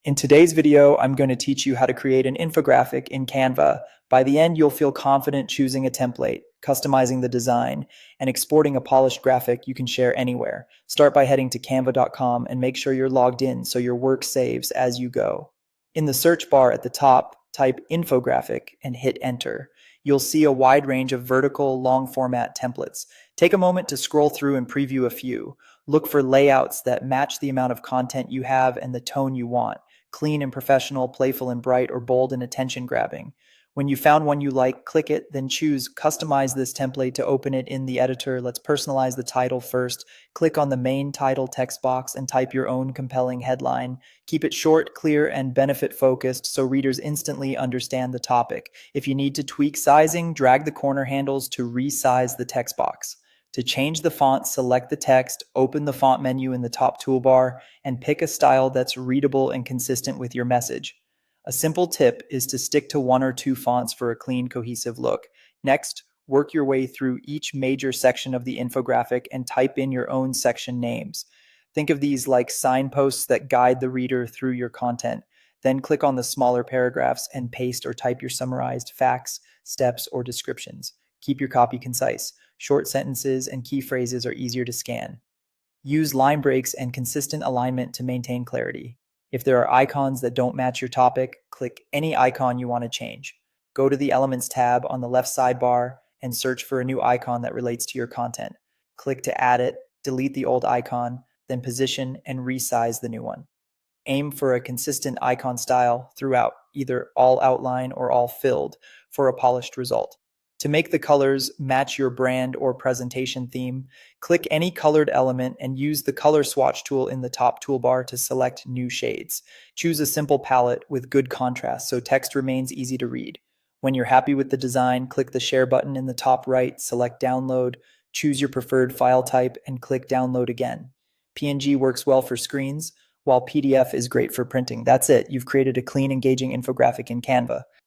In today's video, I'm going to teach you how to create an infographic in Canva. By the end, you'll feel confident choosing a template, customizing the design, and exporting a polished graphic you can share anywhere. Start by heading to canva.com and make sure you're logged in so your work saves as you go. In the search bar at the top, type infographic and hit enter. You'll see a wide range of vertical, long format templates. Take a moment to scroll through and preview a few. Look for layouts that match the amount of content you have and the tone you want: clean and professional, playful and bright, or bold and attention grabbing. When you found one you like, click it, then choose Customize this template to open it in the editor. Let's personalize the title first. Click on the main title text box and type your own compelling headline. Keep it short, clear, and benefit focused so readers instantly understand the topic. If you need to tweak sizing, drag the corner handles to resize the text box. To change the font, select the text, open the font menu in the top toolbar, and pick a style that's readable and consistent with your message. A simple tip is to stick to one or two fonts for a clean, cohesive look. Next, work your way through each major section of the infographic and type in your own section names. Think of these like signposts that guide the reader through your content. Then click on the smaller paragraphs and paste or type your summarized facts, steps, or descriptions. Keep your copy concise. Short sentences and key phrases are easier to scan. Use line breaks and consistent alignment to maintain clarity. If there are icons that don't match your topic, click any icon you want to change. Go to the Elements tab on the left sidebar and search for a new icon that relates to your content. Click to add it, delete the old icon, then position and resize the new one. Aim for a consistent icon style throughout, either all outline or all filled, for a polished result. To make the colors match your brand or presentation theme, click any colored element and use the color swatch tool in the top toolbar to select new shades. Choose a simple palette with good contrast so text remains easy to read. When you're happy with the design, click the share button in the top right, select download, choose your preferred file type, and click download again. PNG works well for screens, while PDF is great for printing. That's it. You've created a clean, engaging infographic in Canva.